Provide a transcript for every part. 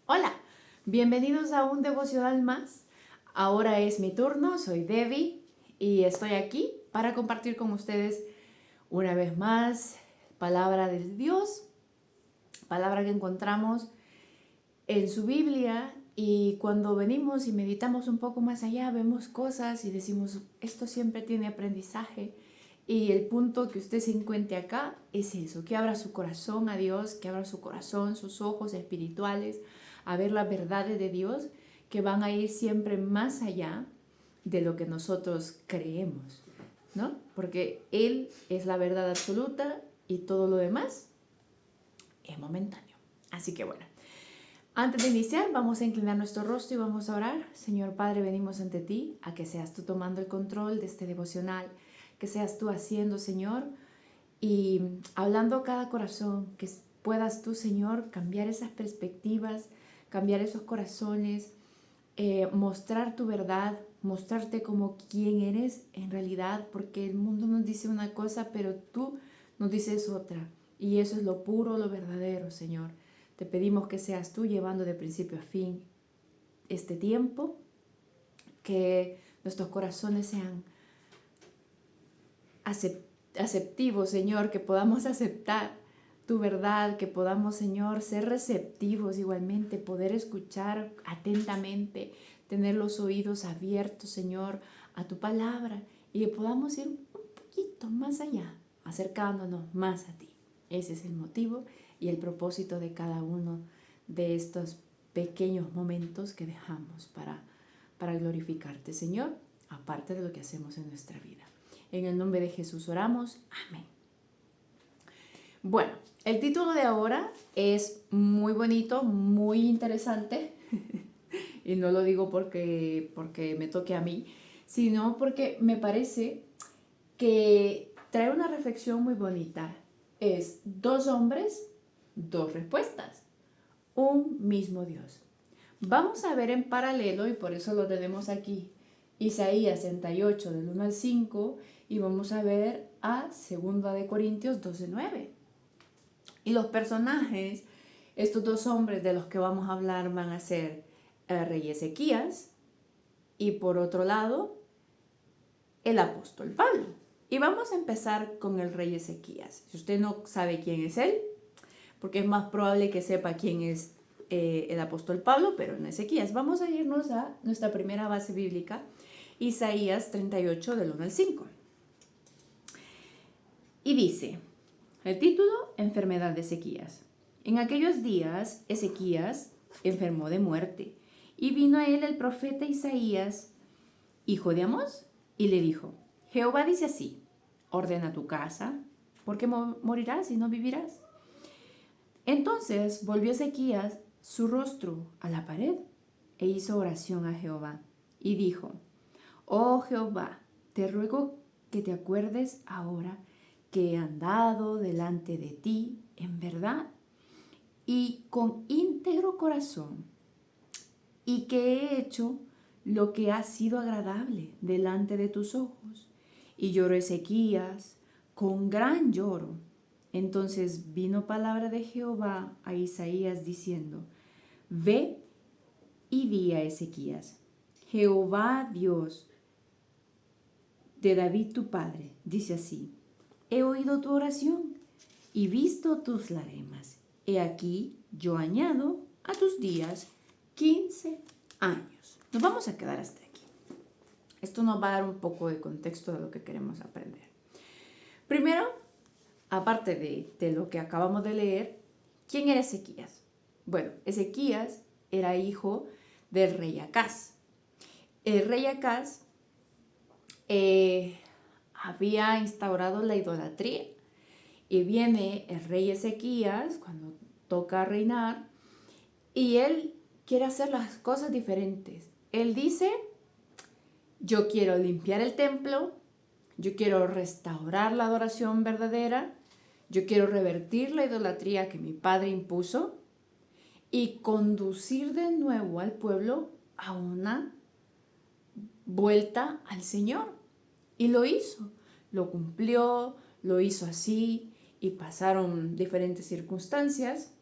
Hola, bienvenidos a un devocional más. Ahora es mi turno, soy Debbie y estoy aquí para compartir con ustedes una vez más palabra de Dios, palabra que encontramos en su Biblia, y cuando venimos y meditamos un poco más allá vemos cosas y decimos, esto siempre tiene aprendizaje. Y el punto que usted se encuentre acá es eso, que abra su corazón a Dios, que abra su corazón, sus ojos espirituales, a ver las verdades de Dios, que van a ir siempre más allá de lo que nosotros creemos, ¿no? Porque Él es la verdad absoluta y todo lo demás es momentáneo. Así que bueno, antes de iniciar, vamos a inclinar nuestro rostro y vamos a orar. Señor Padre, venimos ante ti a que seas tú tomando el control de este devocional, que seas tú haciendo, Señor, y hablando a cada corazón, que puedas tú, Señor, cambiar esas perspectivas, cambiar esos corazones, mostrar tu verdad, mostrarte como quién eres en realidad, porque el mundo nos dice una cosa, pero tú nos dices otra. Y eso es lo puro, lo verdadero, Señor. Te pedimos que seas tú llevando de principio a fin este tiempo, que nuestros corazones sean aceptivos, Señor, que podamos aceptar tu verdad, que podamos, Señor, ser receptivos igualmente, poder escuchar atentamente, tener los oídos abiertos, Señor, a tu palabra, y que podamos ir un poquito más allá, acercándonos más a ti. Ese es el motivo y el propósito de cada uno de estos pequeños momentos que dejamos para glorificarte, Señor, aparte de lo que hacemos en nuestra vida. En el nombre de Jesús oramos. Amén. Bueno, el título de ahora es muy bonito, muy interesante. Y no lo digo porque me toque a mí, sino porque me parece que trae una reflexión muy bonita. Es dos hombres, dos respuestas, un mismo Dios. Vamos a ver en paralelo, y por eso lo tenemos aquí, Isaías 68 del 1 al 5, y vamos a ver a 2 de Corintios 12:9. Y los personajes, estos dos hombres de los que vamos a hablar, van a ser el rey Ezequías y por otro lado el apóstol Pablo. Y vamos a empezar con el rey Ezequías. Si usted no sabe quién es él, porque es más probable que sepa quién es el apóstol Pablo, pero no Ezequías. Vamos a irnos a nuestra primera base bíblica, Isaías 38 del 1 al 5. Y dice, el título, enfermedad de Ezequías. En aquellos días, Ezequías enfermó de muerte, y vino a él el profeta Isaías, hijo de Amós, y le dijo, Jehová dice así, ordena tu casa, porque morirás y no vivirás. Entonces volvió Ezequías su rostro a la pared e hizo oración a Jehová, y dijo, oh Jehová, te ruego que te acuerdes ahora que he andado delante de ti en verdad y con íntegro corazón, y que he hecho lo que ha sido agradable delante de tus ojos. Y lloró Ezequías con gran lloro. Entonces vino palabra de Jehová a Isaías diciendo, ve y di a Ezequías, Jehová Dios de David tu padre, dice así, he oído tu oración y visto tus lágrimas. He aquí, yo añado a tus días 15 años. Nos vamos a quedar hasta aquí. Esto nos va a dar un poco de contexto de lo que queremos aprender. Primero, aparte de lo que acabamos de leer, ¿quién era Ezequías? Bueno, Ezequías era hijo del rey Acaz. El rey Acaz había instaurado la idolatría. Y viene el rey Ezequías cuando toca reinar y él quiere hacer las cosas diferentes. Él dice, yo quiero limpiar el templo, yo quiero restaurar la adoración verdadera, yo quiero revertir la idolatría que mi padre impuso y conducir de nuevo al pueblo a una vuelta al Señor. Y lo hizo, lo cumplió, lo hizo así. Y pasaron diferentes circunstancias.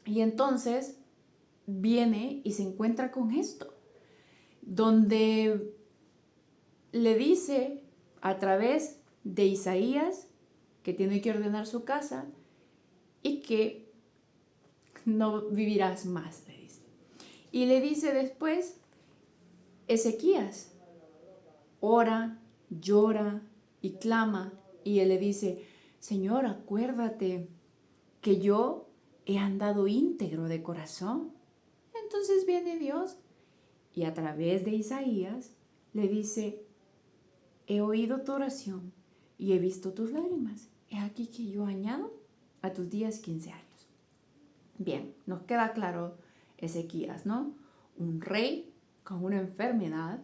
Y entonces viene y se encuentra con esto, donde le dice a través de Isaías que tiene que ordenar su casa y que no vivirás más, le dice. Y le dice después, Ezequías, ora, llora y clama. Y él le dice, Señor, acuérdate que yo he andado íntegro de corazón. Entonces viene Dios y a través de Isaías le dice, he oído tu oración y he visto tus lágrimas. He aquí que yo añado a tus días 15 años. Bien, nos queda claro Ezequías, ¿no? Un rey con una enfermedad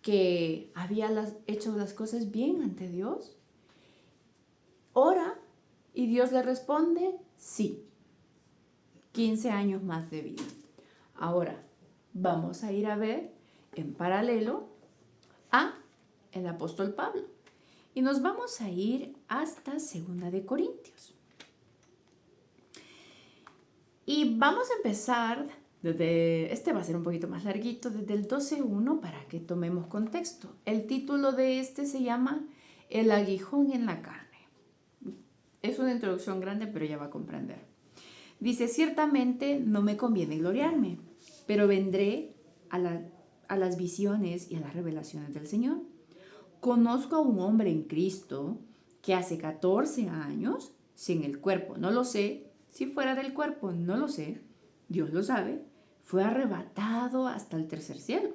que había hecho las cosas bien ante Dios. Ora y Dios le responde, sí, 15 años más de vida. Ahora, vamos a ir a ver en paralelo a el apóstol Pablo. Y nos vamos a ir hasta 2 de Corintios. Y vamos a empezar este va a ser un poquito más larguito, desde el 12:1 para que tomemos contexto. El título de este se llama El aguijón en la carne. Es una introducción grande, pero ya va a comprender. Dice, ciertamente no me conviene gloriarme, pero vendré a las visiones y a las revelaciones del Señor. Conozco a un hombre en Cristo que hace 14 años, sin el cuerpo, no lo sé, si fuera del cuerpo, no lo sé, Dios lo sabe, fue arrebatado hasta el tercer cielo.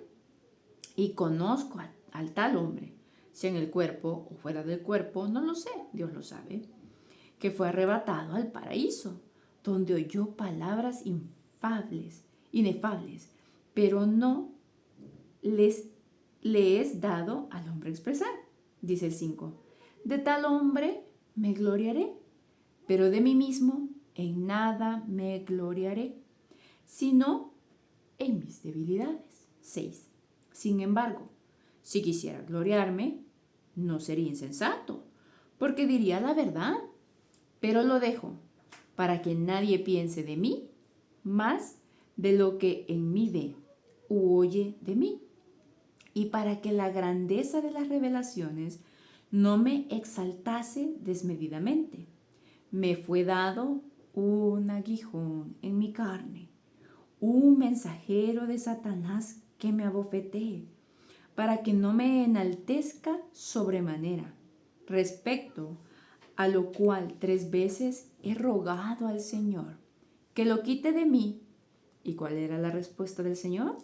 Y conozco al tal hombre, si en el cuerpo o fuera del cuerpo, no lo sé, Dios lo sabe, que fue arrebatado al paraíso, donde oyó palabras inefables, pero no le es dado al hombre expresar. Dice el 5, de tal hombre me gloriaré, pero de mí mismo en nada me gloriaré, sino en mis debilidades. 6. Sin embargo, si quisiera gloriarme, no sería insensato, porque diría la verdad, pero lo dejo para que nadie piense de mí más de lo que en mí ve u oye de mí, y para que la grandeza de las revelaciones no me exaltase desmedidamente. Me fue dado un aguijón en mi carne, un mensajero de Satanás que me abofetee, para que no me enaltezca sobremanera, respecto a lo cual 3 veces he rogado al Señor que lo quite de mí. ¿Y cuál era la respuesta del Señor?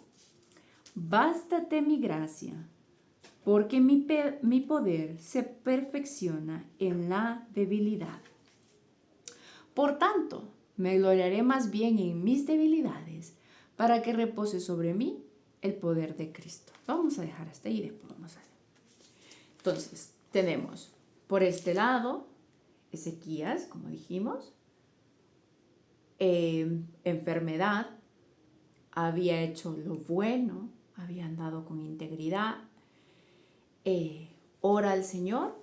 Bástate mi gracia, porque mi poder se perfecciona en la debilidad. Por tanto, me gloriaré más bien en mis debilidades, para que repose sobre mí el poder de Cristo. Vamos a dejar hasta ahí y después vamos a ver. Entonces, tenemos por este lado Ezequías, como dijimos, enfermedad, había hecho lo bueno, había andado con integridad, ora al Señor,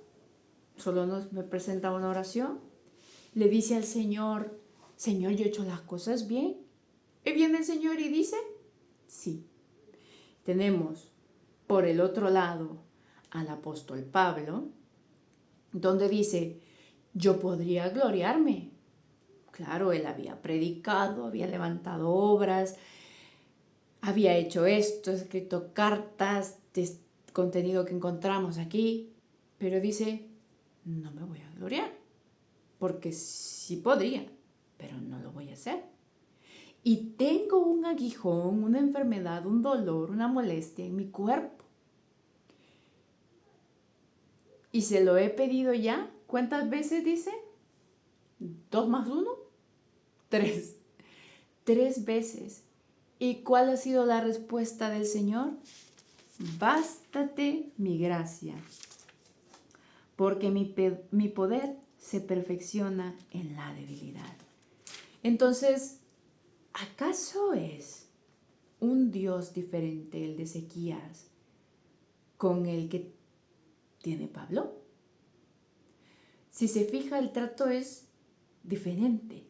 solo me presenta una oración, le dice al Señor, Señor, yo he hecho las cosas bien. Y viene el Señor y dice, sí. Tenemos por el otro lado al apóstol Pablo, donde dice, yo podría gloriarme. Claro, él había predicado, había levantado obras, había hecho esto, escrito cartas, contenido que encontramos aquí, pero dice, no me voy a gloriar, porque sí podría, pero no lo voy a hacer. Y tengo un aguijón, una enfermedad, un dolor, una molestia en mi cuerpo. Y se lo he pedido ya. ¿Cuántas veces dice? 2 más 1, 3. 3 veces. ¿Y cuál ha sido la respuesta del Señor? Bástate mi gracia, porque mi poder se perfecciona en la debilidad. Entonces, ¿acaso es un Dios diferente el de Ezequías con el que tiene Pablo? Si se fija, el trato es diferente.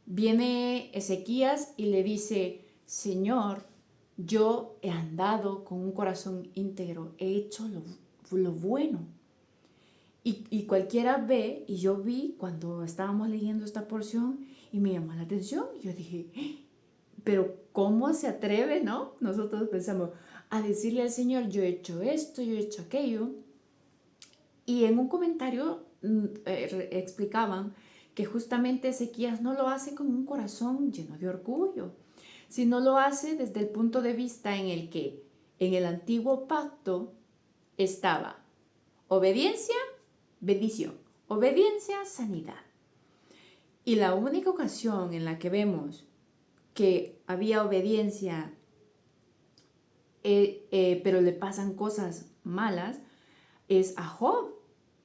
Viene Ezequías y le dice, Señor, yo he andado con un corazón íntegro, he hecho lo bueno. Y cualquiera ve, y yo vi cuando estábamos leyendo esta porción y me llamó la atención. Yo dije, pero ¿cómo se atreve, no? Nosotros pensamos a decirle al Señor, yo he hecho esto, yo he hecho aquello. Y en un comentario explicaban que justamente Ezequías no lo hace con un corazón lleno de orgullo, sino lo hace desde el punto de vista en el que en el antiguo pacto estaba obediencia, bendición, obediencia, sanidad. Y la única ocasión en la que vemos que había obediencia, pero le pasan cosas malas, es a Job,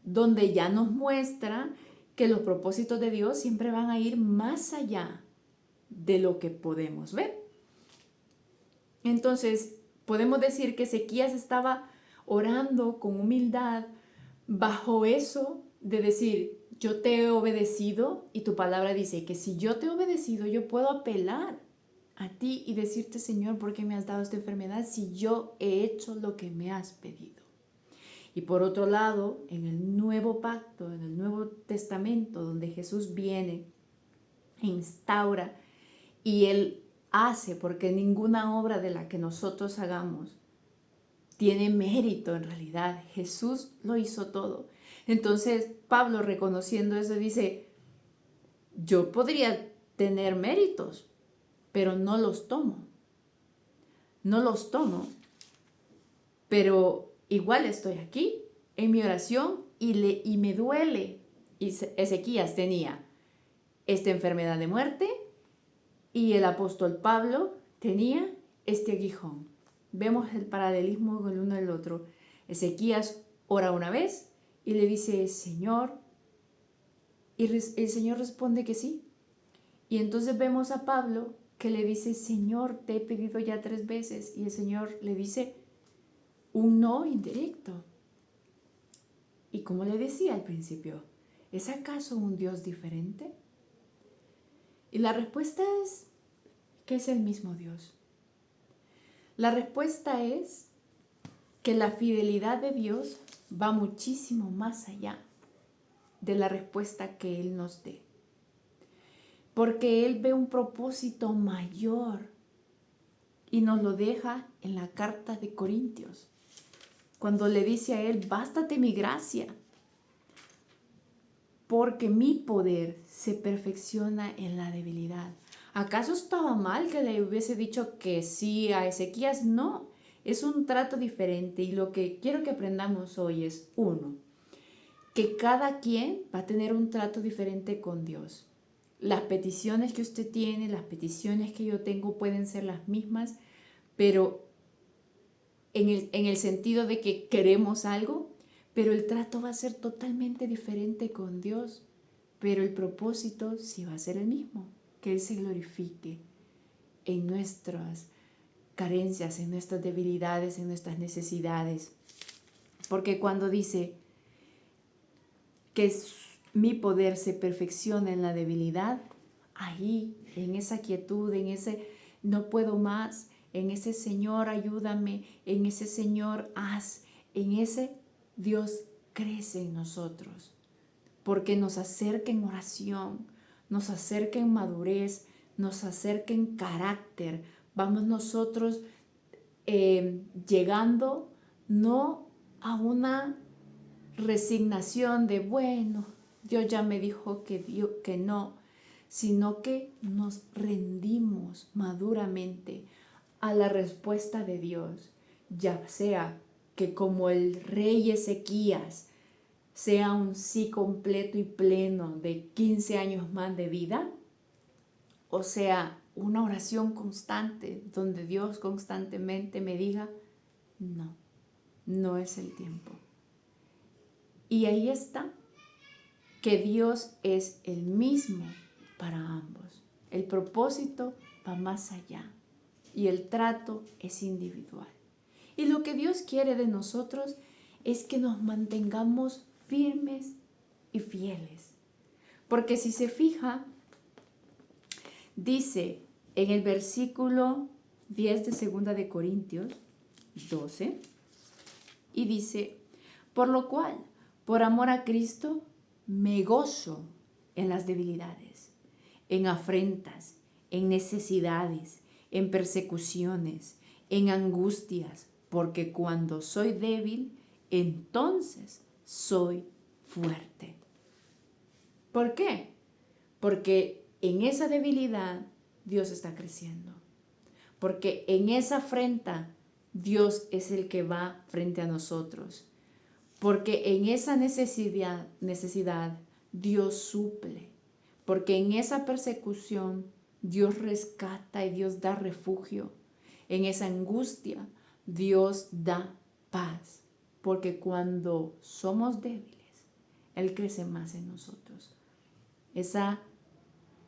donde ya nos muestra que los propósitos de Dios siempre van a ir más allá de lo que podemos ver. Entonces, podemos decir que Ezequías estaba orando con humildad bajo eso de decir, yo te he obedecido y tu palabra dice que si yo te he obedecido, yo puedo apelar a ti y decirte, Señor, ¿por qué me has dado esta enfermedad si yo he hecho lo que me has pedido? Y por otro lado, en el nuevo pacto, en el Nuevo Testamento, donde Jesús viene e instaura y Él hace, porque ninguna obra de la que nosotros hagamos tiene mérito en realidad. Jesús lo hizo todo. Entonces, Pablo, reconociendo eso, dice, yo podría tener méritos, pero no los tomo. No los tomo, pero igual estoy aquí en mi oración y me duele. Y Ezequías tenía esta enfermedad de muerte y el apóstol Pablo tenía este aguijón. Vemos el paralelismo con el uno del otro. Ezequías ora una vez y le dice, Señor, y el Señor responde que sí. Y entonces vemos a Pablo que le dice, Señor, te he pedido ya 3 veces. Y el Señor le dice un no indirecto. Y como le decía al principio, ¿es acaso un Dios diferente? Y la respuesta es que es el mismo Dios. La respuesta es que la fidelidad de Dios va muchísimo más allá de la respuesta que Él nos dé. Porque Él ve un propósito mayor y nos lo deja en la carta de Corintios. Cuando le dice a Él, bástate mi gracia, porque mi poder se perfecciona en la debilidad. ¿Acaso estaba mal que le hubiese dicho que sí a Ezequías? No, es un trato diferente y lo que quiero que aprendamos hoy es, uno, que cada quien va a tener un trato diferente con Dios. Las peticiones que usted tiene, las peticiones que yo tengo pueden ser las mismas, pero en el sentido de que queremos algo, pero el trato va a ser totalmente diferente con Dios. Pero el propósito sí va a ser el mismo, que Él se glorifique en nuestras carencias, en nuestras debilidades, en nuestras necesidades. Porque cuando dice que mi poder se perfecciona en la debilidad, ahí, en esa quietud, en ese no puedo más, en ese Señor ayúdame, en ese Señor haz, en ese Dios crece en nosotros. Porque nos acerca en oración, nos acerca en madurez, nos acerca en carácter. Vamos nosotros llegando no a una resignación de, bueno, Dios ya me dijo que no, sino que nos rendimos maduramente a la respuesta de Dios, ya sea que como el rey Ezequías, sea un sí completo y pleno de 15 años más de vida, o sea, una oración constante donde Dios constantemente me diga, no, no es el tiempo. Y ahí está, que Dios es el mismo para ambos. El propósito va más allá y el trato es individual. Y lo que Dios quiere de nosotros es que nos mantengamos firmes y fieles. Porque si se fija, Dice en el versículo 10 de 2 de Corintios 12, y dice, por lo cual, por amor a Cristo, me gozo en las debilidades, en afrentas, en necesidades, en persecuciones, en angustias, porque cuando soy débil, entonces soy fuerte. ¿Por qué? Porque en esa debilidad Dios está creciendo. Porque en esa afrenta Dios es el que va frente a nosotros. Porque en esa necesidad Dios suple. Porque en esa persecución Dios rescata y Dios da refugio. En esa angustia Dios da paz. Porque cuando somos débiles, Él crece más en nosotros. Esa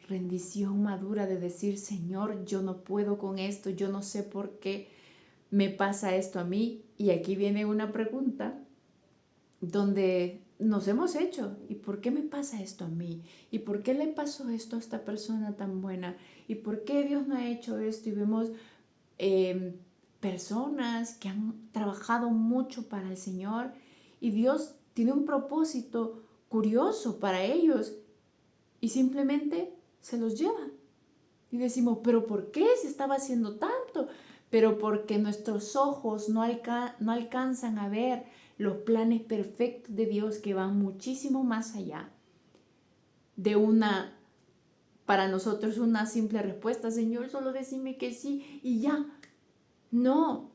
rendición madura de decir, Señor, yo no puedo con esto, yo no sé por qué me pasa esto a mí. Y aquí viene una pregunta donde nos hemos hecho, ¿y por qué me pasa esto a mí? ¿Y por qué le pasó esto a esta persona tan buena? ¿Y por qué Dios no ha hecho esto? Y vemos personas que han trabajado mucho para el Señor y Dios tiene un propósito curioso para ellos y simplemente se los lleva. Y decimos, ¿pero por qué se estaba haciendo tanto? Pero porque nuestros ojos no alcanzan a ver los planes perfectos de Dios que van muchísimo más allá de para nosotros una simple respuesta, Señor, solo decime que sí y ya. No,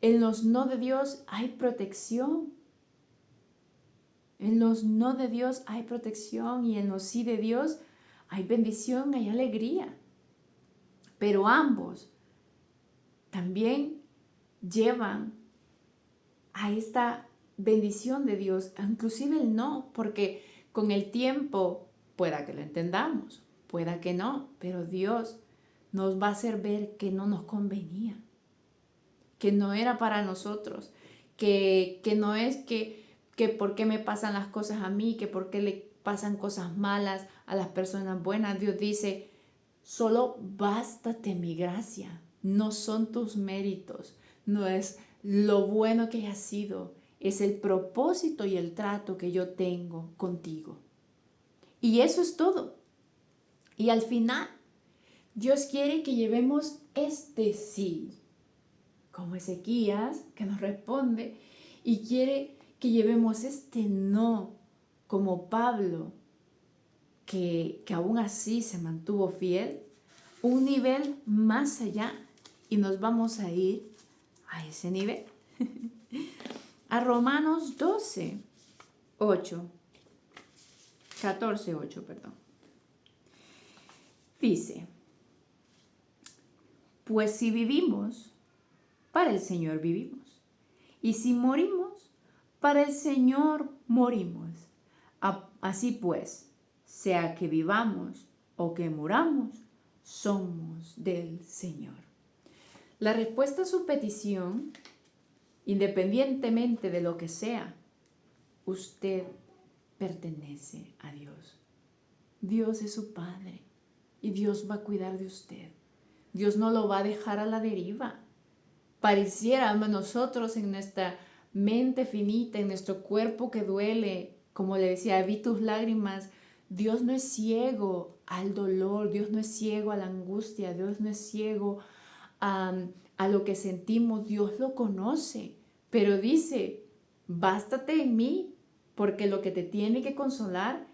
en los no de Dios hay protección. En los no de Dios hay protección y en los sí de Dios hay bendición, hay alegría. Pero ambos también llevan a esta bendición de Dios, inclusive el no, porque con el tiempo pueda que lo entendamos, pueda que no, pero Dios nos va a hacer ver que no nos convenía, que no era para nosotros, que no es que por qué me pasan las cosas a mí, que por qué le pasan cosas malas a las personas buenas. Dios dice, solo bástate mi gracia, no son tus méritos, no es lo bueno que hayas sido, es el propósito y el trato que yo tengo contigo. Y eso es todo. Y al final, Dios quiere que llevemos este sí, como Ezequías, que nos responde, y quiere que llevemos este no, como Pablo, que aún así se mantuvo fiel, un nivel más allá, y nos vamos a ir a ese nivel. A Romanos 12, 8, 14, 8, perdón. Dice, pues si vivimos, para el Señor vivimos. Y si morimos, para el Señor morimos. Así pues, sea que vivamos o que muramos, somos del Señor. La respuesta a su petición, independientemente de lo que sea, usted pertenece a Dios. Dios es su Padre y Dios va a cuidar de usted. Dios no lo va a dejar a la deriva. Pareciera a nosotros en nuestra mente finita, en nuestro cuerpo que duele, como le decía, vi tus lágrimas. Dios no es ciego al dolor, Dios no es ciego a la angustia, Dios no es ciego a lo que sentimos, Dios lo conoce, pero dice, bástate en mí, porque lo que te tiene que consolar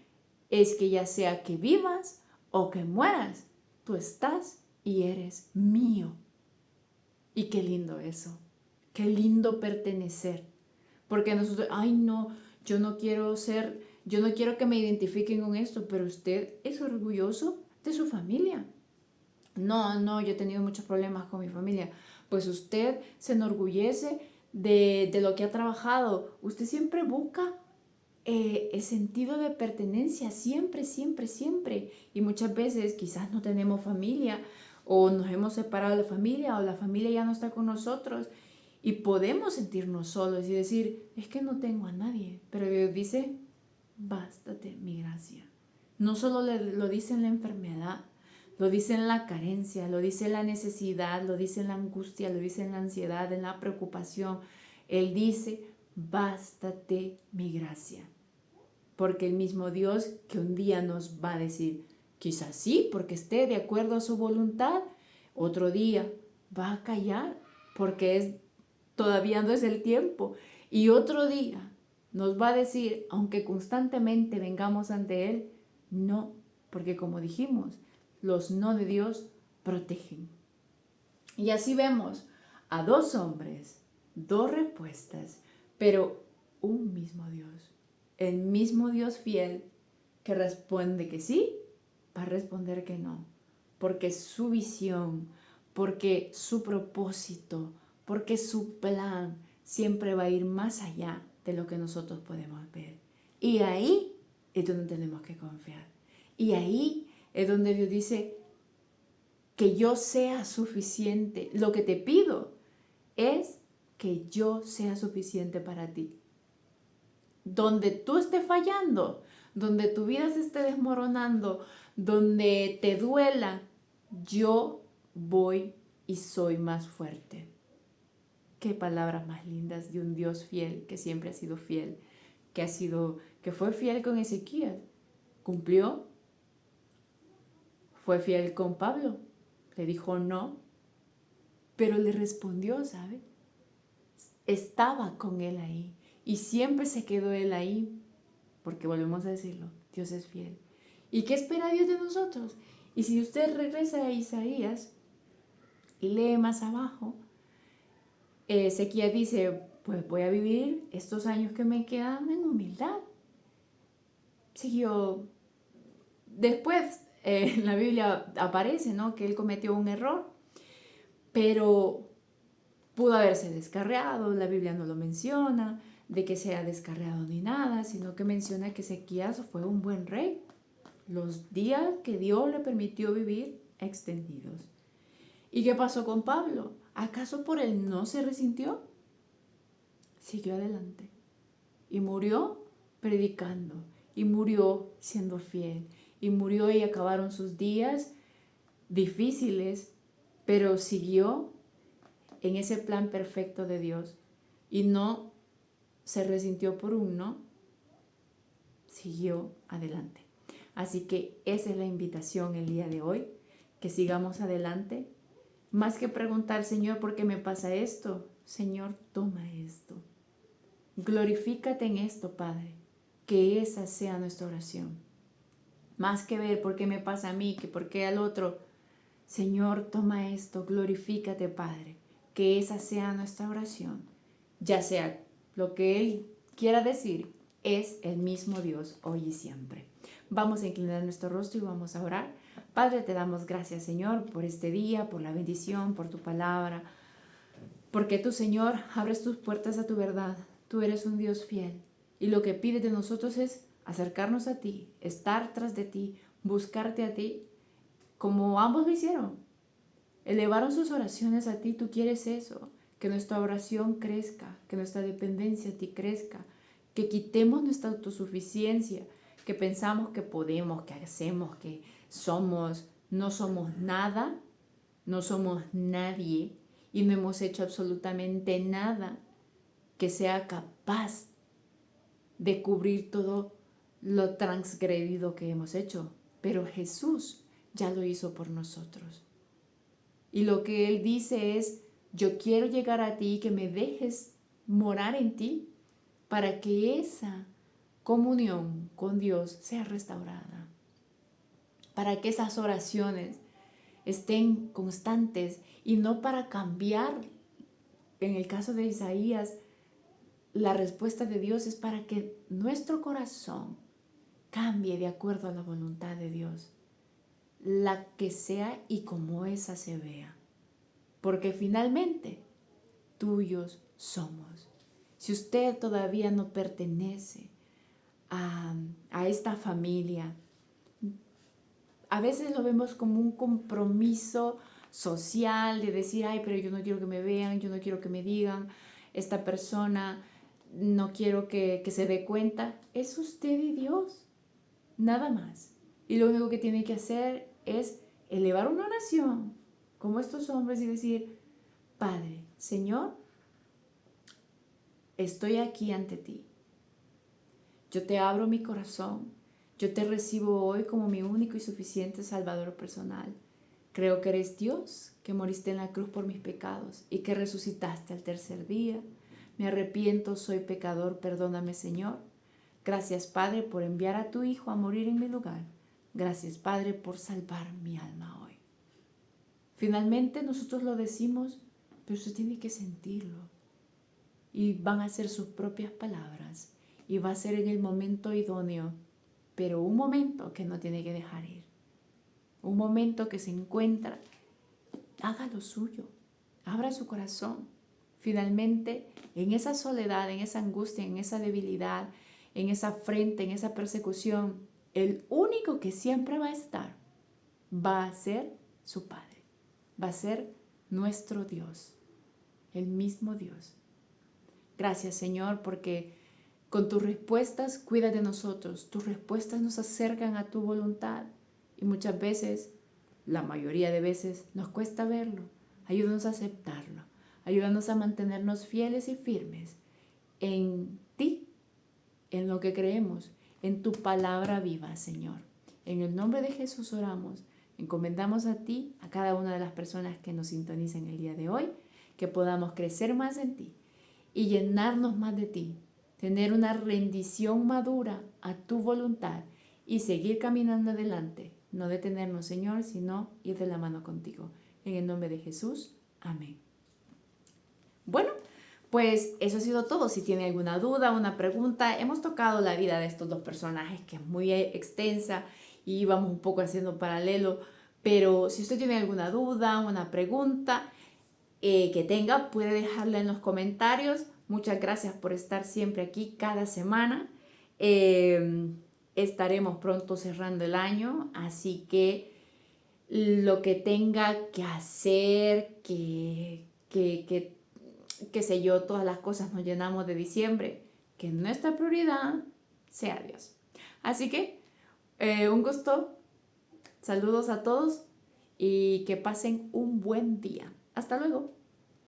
es que ya sea que vivas o que mueras, tú estás y eres mío. Y qué lindo eso, qué lindo pertenecer, porque nosotros, ay no, yo no quiero que me identifiquen con esto, pero usted es orgulloso de su familia. No, yo he tenido muchos problemas con mi familia. Pues usted se enorgullece de lo que ha trabajado. Usted siempre busca el sentido de pertenencia, siempre, siempre, siempre. Y muchas veces quizás no tenemos familia o nos hemos separado de la familia o la familia ya no está con nosotros y podemos sentirnos solos y decir, es que no tengo a nadie. Pero Dios dice, bástate mi gracia. No solo lo dice en la enfermedad, lo dice en la carencia, lo dice en la necesidad, lo dice en la angustia, lo dice en la ansiedad, en la preocupación. Él dice, bástate mi gracia. Porque el mismo Dios que un día nos va a decir, quizás sí, porque esté de acuerdo a su voluntad, otro día va a callar, porque todavía no es el tiempo. Y otro día nos va a decir, aunque constantemente vengamos ante Él, no, porque como dijimos, los no de Dios protegen. Y así vemos a dos hombres, dos respuestas, pero un mismo Dios. El mismo Dios fiel que responde que sí, va a responder que no. Porque su visión, porque su propósito, porque su plan siempre va a ir más allá de lo que nosotros podemos ver. Y ahí es donde tenemos que confiar. Y ahí es donde Dios dice que yo sea suficiente. Lo que te pido es que yo sea suficiente para ti. Donde tú estés fallando, donde tu vida se esté desmoronando, donde te duela, yo voy y soy más fuerte. Qué palabras más lindas de un Dios fiel, que siempre ha sido fiel, que fue fiel con Ezequías, cumplió, fue fiel con Pablo, le dijo no, pero le respondió, ¿sabe? Estaba con él ahí y siempre se quedó él ahí, porque volvemos a decirlo, Dios es fiel. ¿Y qué espera Dios de nosotros? Y si usted regresa a Isaías y lee más abajo, Ezequiel dice, pues voy a vivir estos años que me quedan en humildad. Siguió. Después en la Biblia aparece, ¿no?, que él cometió un error, pero pudo haberse descarriado. La Biblia no lo menciona, de que sea descarriado ni nada, sino que menciona que Ezequías fue un buen rey. Los días que Dios le permitió vivir extendidos. ¿Y qué pasó con Pablo? ¿Acaso por él no se resintió? Siguió adelante y murió predicando, y murió siendo fiel, y murió y acabaron sus días difíciles, pero siguió en ese plan perfecto de Dios y no se resintió por un no, siguió adelante. Así que esa es la invitación el día de hoy, que sigamos adelante. Más que preguntar, Señor, ¿por qué me pasa esto? Señor, toma esto. Glorifícate en esto, Padre. Que esa sea nuestra oración. Más que ver por qué me pasa a mí, que por qué al otro. Señor, toma esto. Glorifícate, Padre. Que esa sea nuestra oración. Ya sea lo que Él quiera decir, es el mismo Dios hoy y siempre. Vamos a inclinar nuestro rostro y vamos a orar. Padre, te damos gracias, Señor, por este día, por la bendición, por tu palabra, porque tú, Señor, abres tus puertas a tu verdad. Tú eres un Dios fiel y lo que pides de nosotros es acercarnos a ti, estar tras de ti, buscarte a ti, como ambos lo hicieron. Elevaron sus oraciones a ti. Tú quieres eso, que nuestra oración crezca, que nuestra dependencia a ti crezca, que quitemos nuestra autosuficiencia, que pensamos que podemos, que hacemos, que somos, no somos nada, no somos nadie y no hemos hecho absolutamente nada que sea capaz de cubrir todo lo transgredido que hemos hecho. Pero Jesús ya lo hizo por nosotros. Y lo que Él dice es, yo quiero llegar a ti, que me dejes morar en ti, para que esa comunión con Dios sea restaurada, para que esas oraciones estén constantes y no para cambiar. En el caso de Isaías, la respuesta de Dios es para que nuestro corazón cambie de acuerdo a la voluntad de Dios, la que sea y como esa se vea, porque finalmente tuyos somos. Si usted todavía no pertenece a esta familia, a veces lo vemos como un compromiso social de decir, ay, pero yo no quiero que me vean, yo no quiero que me digan, esta persona no quiero que se dé cuenta. Es usted y Dios, nada más. Y lo único que tiene que hacer es elevar una oración como estos hombres y decir, Padre, Señor, estoy aquí ante ti. Yo te abro mi corazón. Yo te recibo hoy como mi único y suficiente Salvador personal. Creo que eres Dios, que moriste en la cruz por mis pecados y que resucitaste al tercer día. Me arrepiento, soy pecador, perdóname, Señor. Gracias, Padre, por enviar a tu Hijo a morir en mi lugar. Gracias, Padre, por salvar mi alma hoy. Finalmente nosotros lo decimos, pero usted tiene que sentirlo. Y van a ser sus propias palabras. Y va a ser en el momento idóneo, pero un momento que no tiene que dejar ir. Un momento que se encuentra, haga lo suyo, abra su corazón. Finalmente, en esa soledad, en esa angustia, en esa debilidad, en esa afrenta, en esa persecución, el único que siempre va a estar va a ser su Padre, va a ser nuestro Dios, el mismo Dios. Gracias, Señor, porque con tus respuestas cuida de nosotros, tus respuestas nos acercan a tu voluntad y muchas veces, la mayoría de veces, nos cuesta verlo. Ayúdanos a aceptarlo, ayúdanos a mantenernos fieles y firmes en ti, en lo que creemos, en tu palabra viva, Señor. En el nombre de Jesús oramos, encomendamos a ti, a cada una de las personas que nos sintonizan el día de hoy, que podamos crecer más en ti y llenarnos más de ti, tener una rendición madura a tu voluntad y seguir caminando adelante, no detenernos, Señor, sino ir de la mano contigo. En el nombre de Jesús, amén. Bueno, pues eso ha sido todo. Si tiene alguna duda, una pregunta, hemos tocado la vida de estos dos personajes que es muy extensa y vamos un poco haciendo paralelo, pero si usted tiene alguna duda, una pregunta que tenga, puede dejarla en los comentarios. Muchas gracias por estar siempre aquí cada semana. Estaremos pronto cerrando el año, así que lo que tenga que hacer, qué sé yo, todas las cosas nos llenamos de diciembre, que nuestra prioridad sea Dios. Así que un gusto, saludos a todos y que pasen un buen día. Hasta luego.